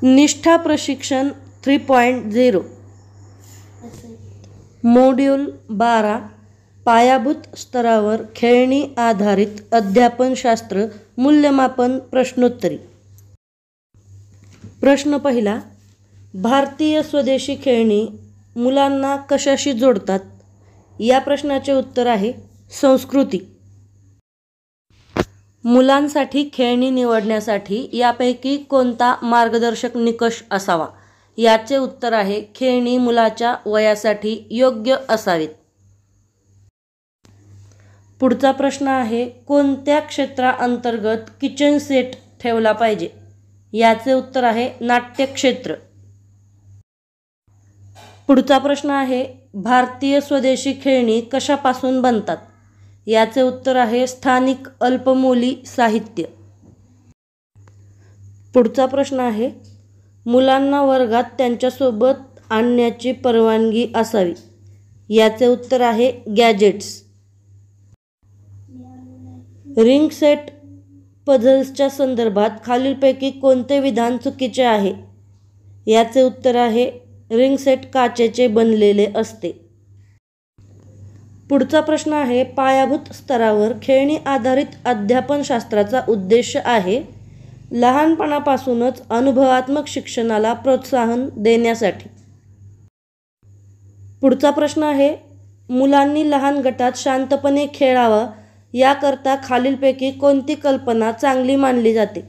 निष्ठा प्रशिक्षण 3.0 मॉड्यूल 12 पायाभूत स्तरावर खेळणी आधारित अध्यापनशास्त्र मूल्यमापन प्रश्नोत्तरी। प्रश्न पहिला, भारतीय स्वदेशी खेळणी मुलांना कशाशी जोडतात? या प्रश्नाचे उत्तर आहे संस्कृती। मुलांसाठी खेळणी निवडण्यासाठी यापैकी कोणता मार्गदर्शक निकष असावा? याचे उत्तर आहे खेळणी मुलाच्या वयासाठी योग्य असावीत। पुढचा प्रश्न आहे कोणत्या क्षेत्राअंतर्गत किचन सेट ठेवला पाहिजे? याचे उत्तर आहे नाट्यक्षेत्र। पुढचा प्रश्न आहे भारतीय स्वदेशी खेळणी कशापासून बनतात? याचे उत्तर आहे स्थानिक अल्पमौली साहित्य। पुढचा प्रश्न आहे मुलांना वर्गात त्यांच्यासोबत आणण्याची परवानगी असावी। याचे उत्तर आहे गॅजेट्स। रिंग सेट पझल्सच्या संदर्भात खालीलपैकी कोणते विधान चुकीचे आहे? याचे उत्तर आहे रिंग सेट काचेचे बनलेले असते। पुढचा प्रश्न आहे पायाभूत स्तरावर खेळणी आधारित अध्यापनशास्त्राचा उद्देश आहे लहानपणापासूनच अनुभवात्मक शिक्षणाला प्रोत्साहन देण्यासाठी। पुढचा प्रश्न आहे मुलांनी लहान गटात शांतपणे खेळावा याकरता खालीलपैकी कोणती कल्पना चांगली मानली जाते?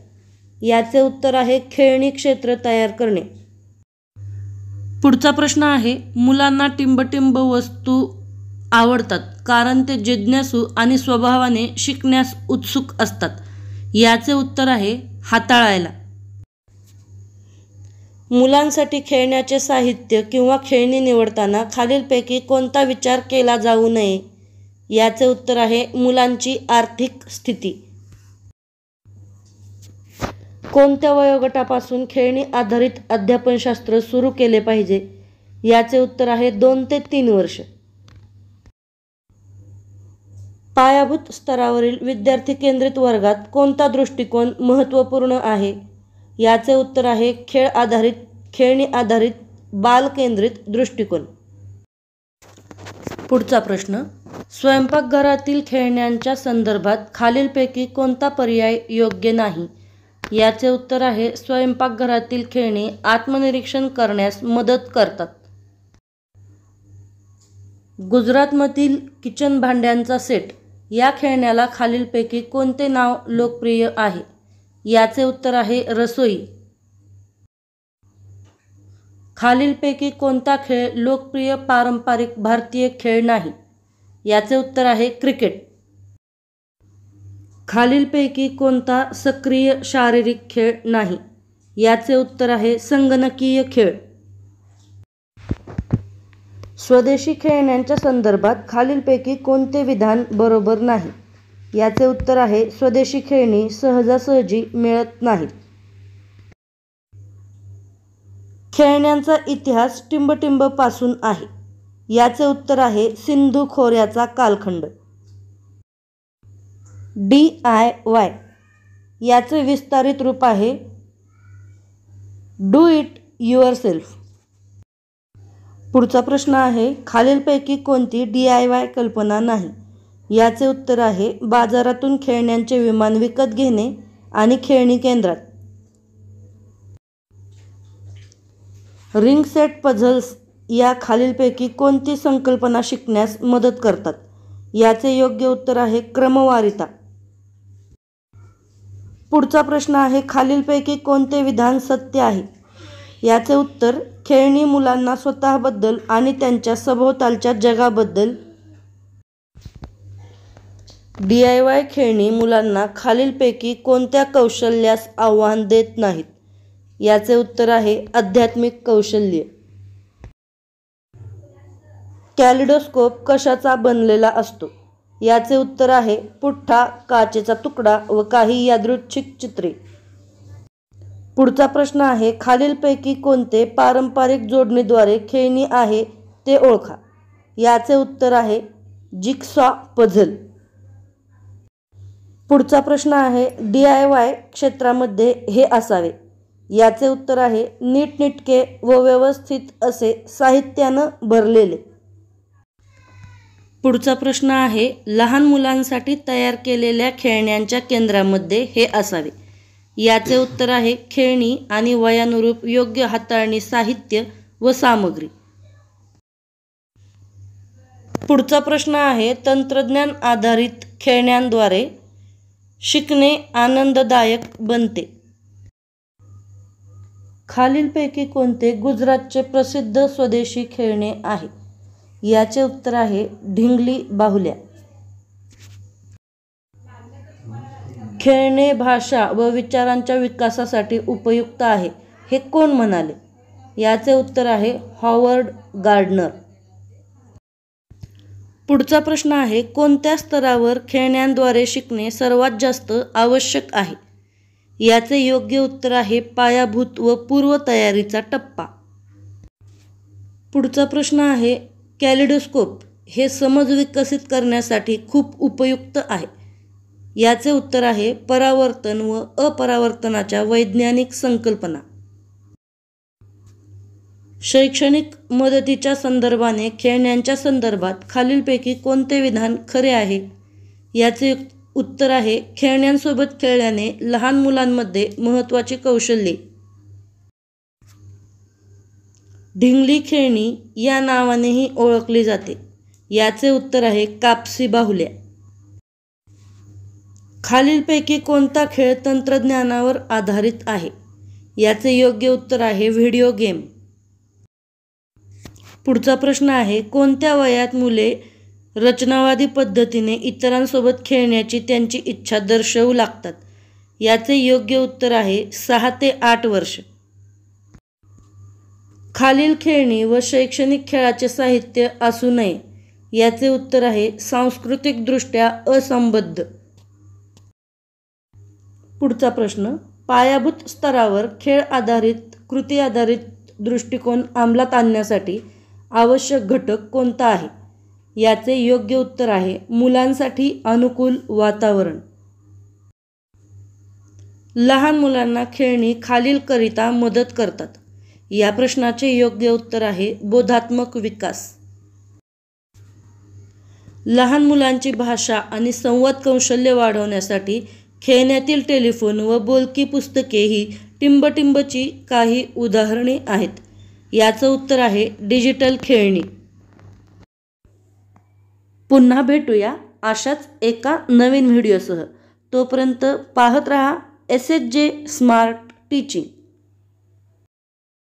याचे उत्तर आहे खेळणी क्षेत्र तयार करणे। पुढचा प्रश्न आहे मुलांना टिंबटिंब वस्तू आवडतात कारण ते जिज्ञासू आणि स्वभावाने शिकण्यास उत्सुक असतात। याचे उत्तर आहे हाताळायला। मुलांसाठी खेळण्याचे साहित्य किंवा खेळणी निवडताना खालीलपैकी कोणता विचार केला जाऊ नये? याचे उत्तर आहे मुलांची आर्थिक स्थिती। कोणत्या वयोगटापासून खेळणी आधारित अध्यापनशास्त्र सुरू केले पाहिजे? याचे उत्तर आहे 2 ते 3 वर्ष। पायाभूत स्तरावरील विद्यार्थी केंद्रित वर्गात कोणता दृष्टिकोन महत्त्वपूर्ण आहे? याचे उत्तर आहे खेळणी आधारित बाल केंद्रित दृष्टिकोन। पुढचा प्रश्न स्वयंपाकघरातील खेळण्यांच्या संदर्भात खालीलपैकी कोणता पर्याय योग्य नाही? याचे उत्तर आहे स्वयंपाकघरातील खेळणी आत्मनिरीक्षण करण्यास मदत करतात। गुजरातमधील किचन भांड्यांचा सेट या खेळण्याला खालीलपैकी कोणते नाव लोकप्रिय आहे? याचे उत्तर आहे रसोई। खालीलपैकी कोणता खेळ लोकप्रिय पारंपरिक भारतीय खेळ नाही? याचे उत्तर आहे क्रिकेट। खालीलपैकी कोणता सक्रिय शारीरिक खेळ नाही? याचे उत्तर आहे संगणकीय खेळ। स्वदेशी खेळण्यांच्या संदर्भात खालीलपैकी कोणते विधान बरोबर नाही? याचे उत्तर आहे स्वदेशी खेळणी सहजासहजी मिळत नाहीत। खेळण्यांचा इतिहास टिंबटिंब पासून आहे। याचे उत्तर आहे सिंधू खोऱ्याचा कालखंड। DIY याचे विस्तारित रूप आहे डू इट युअरसेल्फ। पुढचा प्रश्न आहे खालीलपैकी कोणती DIY कल्पना नाही? याचे उत्तर आहे बाजारातून खेळण्यांचे विमान विकत घेणे आणि खेळणी केंद्रात। रिंग सेट पझल्स या खालीलपैकी कोणती संकल्पना शिकण्यास मदत करतात? याचे योग्य उत्तर आहे क्रमवारीता। पुढचा प्रश्न आहे खालीलपैकी कोणते विधान सत्य आहे? याचे उत्तर खेळणी मुलांना स्वतःबद्दल आणि त्यांच्या सभोवतालच्या जगाबद्दल। DIY खेळणी मुलांना खालीलपैकी कोणत्या कौशल्यास आव्हान देत नाहीत? याचे उत्तर आहे आध्यात्मिक कौशल्य। कॅलिडोस्कोप कशाचा बनलेला असतो? याचे उत्तर आहे पुठ्ठा, काचेचा तुकडा व काही यादृच्छिक चित्रे। पुढचा प्रश्न आहे खालीलपैकी कोणते पारंपरिक जोडणीद्वारे खेळणी आहे ते ओळखा? याचे उत्तर आहे जिगसॉ पझल। पुढचा प्रश्न आहे DIY क्षेत्रामध्ये हे असावे याचे उत्तर आहे नीटनेटके व व्यवस्थित असे साहित्यानं भरलेले. पुढचा प्रश्न आहे लहान मुलांसाठी तयार केलेल्या खेळण्यांच्या केंद्रामध्ये हे असावे. याचे उत्तर आहे खेळणी आणि वयानुरूप योग्य हाताळणी साहित्य व सामग्री. पुढचा प्रश्न आहे तंत्रज्ञान आधारित खेळण्यांद्वारे शिकणे आनंददायक बनते. खालीलपैकी कोणते गुजरातचे प्रसिद्ध स्वदेशी खेळणे आहे? याचे उत्तर आहे ढिंगली बाहुल्या. खेळणे भाषा व विचारांच्या विकासासाठी उपयुक्त आहे हे कोण म्हणाले? याचे उत्तर आहे हॉवर्ड गार्डनर. पुढचा प्रश्न आहे कोणत्या स्तरावर खेळण्यांद्वारे शिकणे सर्वात जास्त आवश्यक आहे? याचे योग्य उत्तर आहे पायाभूत व पूर्वतयारीचा टप्पा. पुढचा प्रश्न आहे कॅलिडोस्कोप हे समज विकसित करण्यासाठी खूप उपयुक्त आहे. याचे उत्तर आहे परावर्तन व अपरावर्तनाच्या वैज्ञानिक संकल्पना. शैक्षणिक मदतीच्या संदर्भाने खेळण्यांच्या संदर्भात खालीलपैकी कोणते विधान खरे आहे? याचे उत्तर आहे खेळण्यांसोबत खेळल्याने लहान मुलांमध्ये महत्त्वाची कौशल्ये. ढिंगली खेळणी या नावानेही ओळखली जाते. याचे उत्तर आहे कापसी बाहुल्या. खालीलपैकी कोणता खेळ तंत्रज्ञानावर आधारित आहे? याचे योग्य उत्तर आहे व्हिडिओ गेम. पुढचा प्रश्न आहे कोणत्या वयात मुले रचनावादी पद्धतीने इतरांसोबत खेळण्याची त्यांची इच्छा दर्शवू लागतात? याचे योग्य उत्तर आहे 6 ते 8 वर्ष. खालील खेळणी व शैक्षणिक खेळाचे साहित्य असू नये. याचे उत्तर आहे सांस्कृतिकदृष्ट्या असंबद्ध. पुढचा प्रश्न पायाभूत स्तरावर खेळ आधारित कृती आधारित दृष्टिकोन अंमलात आणण्यासाठी आवश्यक घटक कोणता आहे? याचे योग्य उत्तर आहे मुलांसाठी अनुकूल वातावरण. लहान मुलांना खेळणी खालीलकरिता मदत करतात. या प्रश्नाचे योग्य उत्तर आहे बोधात्मक विकास. लहान मुलांची भाषा आणि संवाद कौशल्य वाढवण्यासाठी खेळण्यातील टेलिफोन व बोलकी पुस्तके ही टिंबटिंबची काही उदाहरणे आहेत. याचं उत्तर आहे डिजिटल खेळणी. पुन्हा भेटूया अशाच एका नवीन व्हिडिओसह. तोपर्यंत पाहत रहा SSJ स्मार्ट टीचिंग.